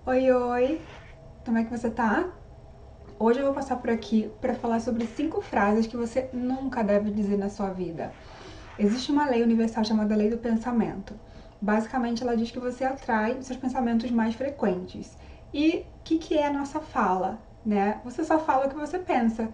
Oi, oi! Como é que você tá? Hoje eu vou passar por aqui para falar sobre 5 frases que você nunca deve dizer na sua vida. Existe uma lei universal chamada Lei do Pensamento. Basicamente, ela diz que você atrai os seus pensamentos mais frequentes. E o que é a nossa fala, né? Você só fala o que você pensa.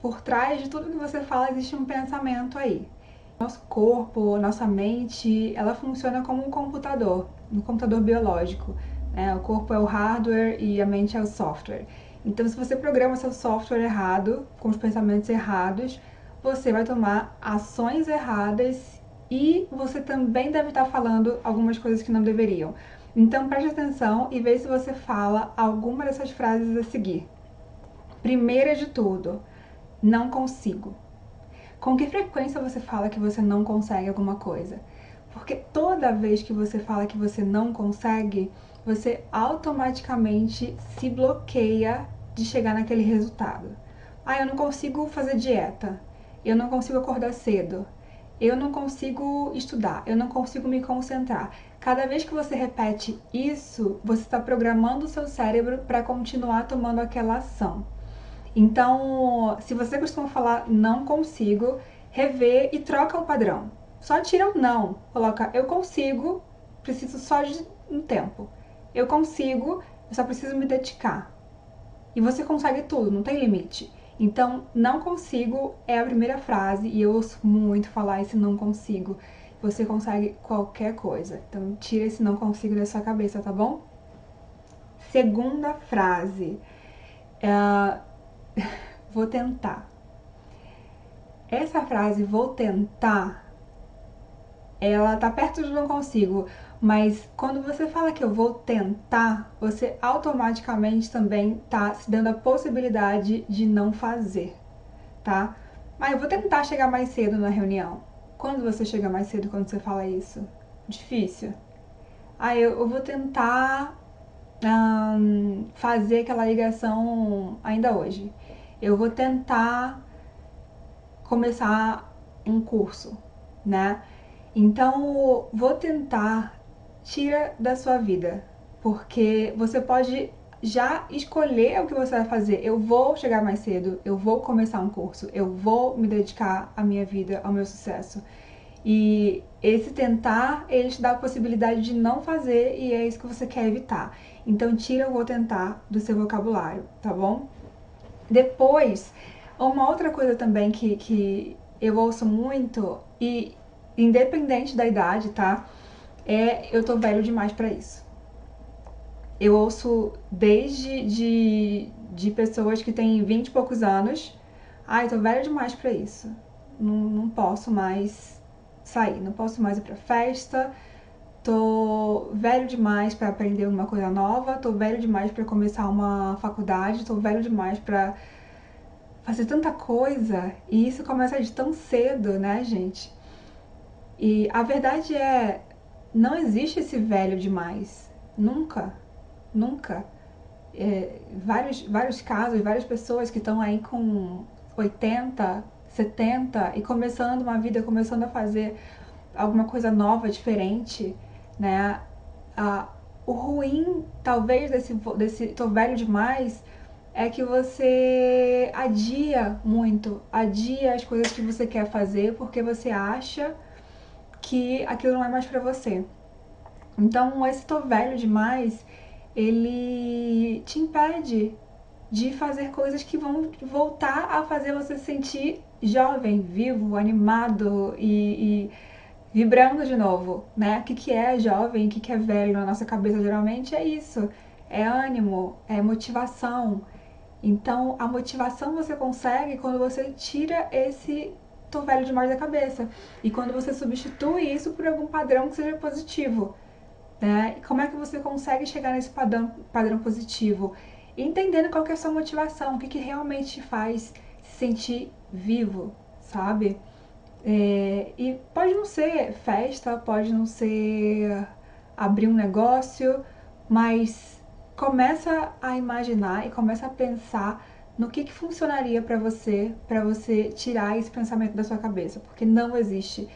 Por trás de tudo que você fala existe um pensamento aí. Nosso corpo, nossa mente, ela funciona como um computador biológico. Né? O corpo é o hardware e a mente é o software. Então, se você programa seu software errado, com os pensamentos errados, você vai tomar ações erradas e você também deve estar falando algumas coisas que não deveriam. Então, preste atenção e veja se você fala alguma dessas frases a seguir. Primeira de tudo, não consigo. Com que frequência você fala que você não consegue alguma coisa? Porque toda vez que você fala que você não consegue, você automaticamente se bloqueia de chegar naquele resultado. Ah, eu não consigo fazer dieta. Eu não consigo acordar cedo. Eu não consigo estudar. Eu não consigo me concentrar. Cada vez que você repete isso, você está programando o seu cérebro para continuar tomando aquela ação. Então, se você costuma falar não consigo, revê e troca o padrão. Só tira o não. Coloca eu consigo, preciso só de um tempo. Eu consigo, eu só preciso me dedicar. E você consegue tudo, não tem limite. Então, não consigo é a primeira frase e eu ouço muito falar esse não consigo. Você consegue qualquer coisa. Então, tira esse não consigo da sua cabeça, tá bom? Segunda frase. É, vou tentar. Essa frase, vou tentar, ela tá perto de não consigo, mas quando você fala que eu vou tentar, você automaticamente também tá se dando a possibilidade de não fazer, tá? Mas eu vou tentar chegar mais cedo na reunião. Quando você chega mais cedo quando você fala isso? Difícil. Ah, eu vou tentar fazer aquela ligação ainda hoje. Eu vou tentar começar um curso, né? Então, vou tentar tira da sua vida, porque você pode já escolher o que você vai fazer. Eu vou chegar mais cedo, eu vou começar um curso, eu vou me dedicar à minha vida, ao meu sucesso. E esse tentar, ele te dá a possibilidade de não fazer e é isso que você quer evitar. Então, tira o vou tentar do seu vocabulário, tá bom? Depois, uma outra coisa também que eu ouço muito, e independente da idade, tá? Eu tô velho demais pra isso. Eu ouço de pessoas que têm 20 e poucos anos. Ai, tô velho demais pra isso. Não posso mais sair, não posso mais ir pra festa. Tô velho demais pra aprender uma coisa nova. Tô velho demais pra começar uma faculdade. Tô velho demais pra fazer tanta coisa e isso começa de tão cedo, né, gente? E a verdade é, não existe esse velho demais. Nunca, nunca. Vários casos, várias pessoas que estão aí com 80, 70 e começando uma vida, começando a fazer alguma coisa nova, diferente, né? Ah, o ruim, talvez, desse tô velho demais, é que você adia muito, adia as coisas que você quer fazer porque você acha que aquilo não é mais pra você. Então, esse tô velho demais, ele te impede de fazer coisas que vão voltar a fazer você se sentir jovem, vivo, animado e vibrando de novo, né? O que é jovem, o que é velho na nossa cabeça geralmente é isso. É ânimo, é motivação. Então, a motivação você consegue quando você tira esse tô velho demais da cabeça. E quando você substitui isso por algum padrão que seja positivo. Né? E como é que você consegue chegar nesse padrão positivo? Entendendo qual que é a sua motivação, o que realmente te faz se sentir vivo, sabe? E pode não ser festa, pode não ser abrir um negócio, mas começa a imaginar e começa a pensar no que funcionaria para você tirar esse pensamento da sua cabeça, porque não existe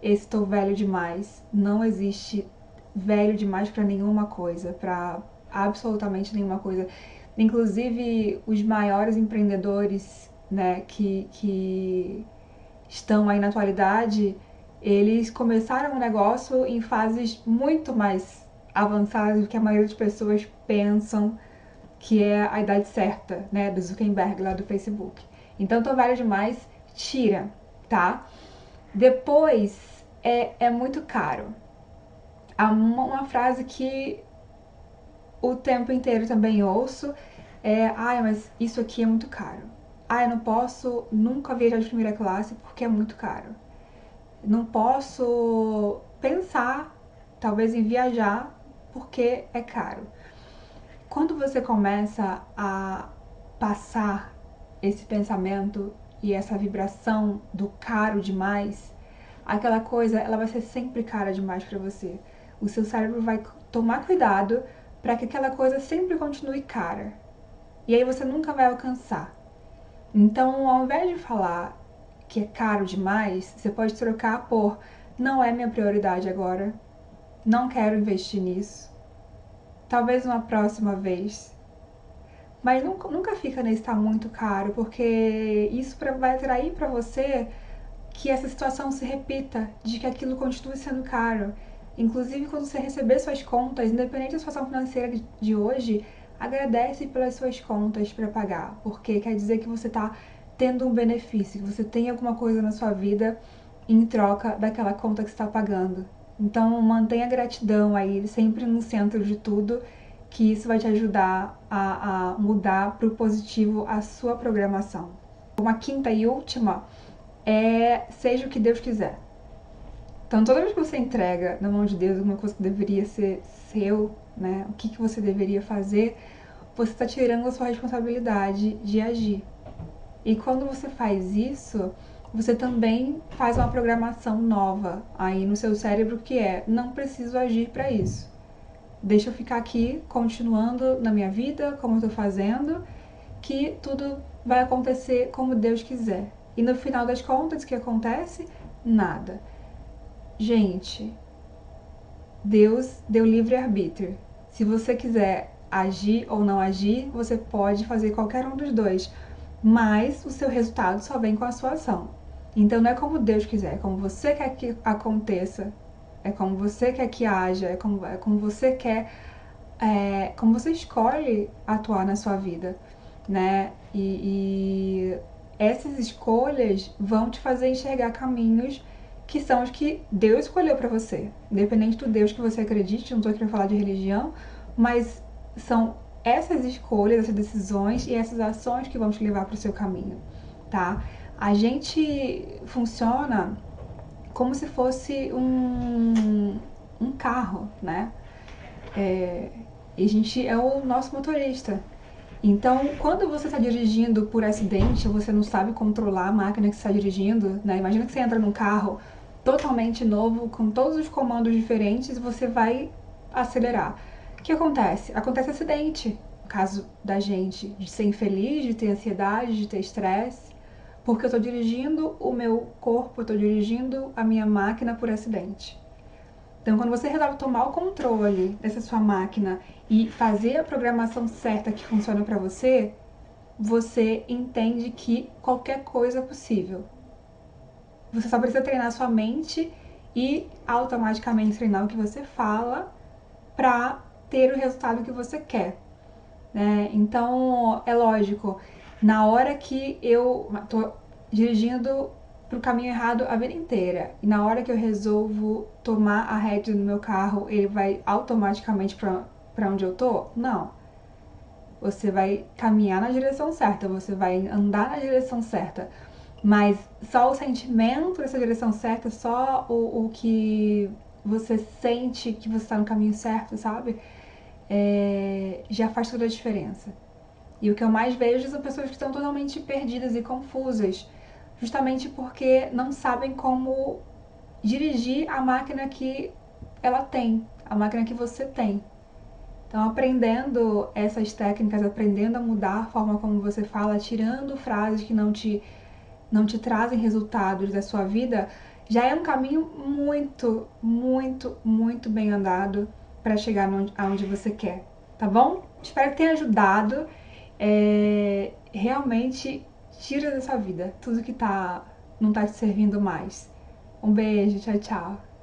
esse tô velho demais, não existe velho demais para nenhuma coisa, para absolutamente nenhuma coisa. Inclusive, os maiores empreendedores, né, que estão aí na atualidade, eles começaram um negócio em fases muito mais avançadas do que a maioria das pessoas pensam que é a idade certa, né, do Zuckerberg lá do Facebook. Então, tô velho demais, tira, tá? Depois, é muito caro. Há uma frase que o tempo inteiro também ouço ai, mas isso aqui é muito caro. Ah, eu não posso nunca viajar de primeira classe porque é muito caro. Não posso pensar, talvez, em viajar porque é caro. Quando você começa a passar esse pensamento e essa vibração do caro demais, aquela coisa ela vai ser sempre cara demais para você. O seu cérebro vai tomar cuidado para que aquela coisa sempre continue cara. E aí você nunca vai alcançar. Então, ao invés de falar que é caro demais, você pode trocar por não é minha prioridade agora, não quero investir nisso, talvez uma próxima vez. Mas nunca fica nesse tá muito caro, porque isso vai atrair para você que essa situação se repita, de que aquilo continue sendo caro. Inclusive, quando você receber suas contas, independente da situação financeira de hoje, agradece pelas suas contas para pagar, porque quer dizer que você está tendo um benefício, que você tem alguma coisa na sua vida em troca daquela conta que está pagando. Então, mantenha a gratidão aí sempre no centro de tudo, que isso vai te ajudar a mudar para o positivo a sua programação. Uma quinta e última seja o que Deus quiser. Então, toda vez que você entrega na mão de Deus alguma coisa que deveria ser seu, né, o que você deveria fazer, você está tirando a sua responsabilidade de agir. E quando você faz isso, você também faz uma programação nova aí no seu cérebro que não preciso agir para isso. Deixa eu ficar aqui continuando na minha vida, como eu estou fazendo, que tudo vai acontecer como Deus quiser. E no final das contas, o que acontece? Nada. Gente, Deus deu livre-arbítrio. Se você quiser agir ou não agir, você pode fazer qualquer um dos dois, mas o seu resultado só vem com a sua ação. Então não é como Deus quiser, é como você quer que aconteça, é como você quer que haja, é como você quer, como você escolhe atuar na sua vida, né? E essas escolhas vão te fazer enxergar caminhos que são os que Deus escolheu para você. Independente do Deus que você acredite, não estou querendo falar de religião, mas são essas escolhas, essas decisões e essas ações que vão te levar para o seu caminho, tá? A gente funciona como se fosse um carro, né? E a gente é o nosso motorista. Então, quando você está dirigindo por acidente, você não sabe controlar a máquina que você está dirigindo, né? Imagina que você entra num carro totalmente novo, com todos os comandos diferentes, e você vai acelerar. O que acontece? Acontece acidente. No caso da gente, de ser infeliz, de ter ansiedade, de ter estresse, porque eu estou dirigindo o meu corpo, eu estou dirigindo a minha máquina por acidente. Então, quando você resolve tomar o controle dessa sua máquina e fazer a programação certa que funciona para você, você entende que qualquer coisa é possível. Você só precisa treinar sua mente e automaticamente treinar o que você fala para ter o resultado que você quer, né? Então, é lógico, na hora que eu tô dirigindo pro caminho errado a vida inteira, e na hora que eu resolvo tomar a rédea no meu carro, ele vai automaticamente para onde eu tô? Não. Você vai caminhar na direção certa, você vai andar na direção certa, mas só o sentimento dessa direção certa, só o que você sente que você está no caminho certo, sabe? Já faz toda a diferença. E o que eu mais vejo são pessoas que estão totalmente perdidas e confusas, justamente porque não sabem como dirigir a máquina que ela tem, a máquina que você tem. Então, aprendendo essas técnicas, aprendendo a mudar a forma como você fala, tirando frases que não te trazem resultados da sua vida, já é um caminho muito, muito, muito bem andado para chegar aonde você quer. tá bom? Espero que tenha ajudado. Realmente tira da sua vida tudo que não tá te servindo mais. Um beijo, tchau, tchau.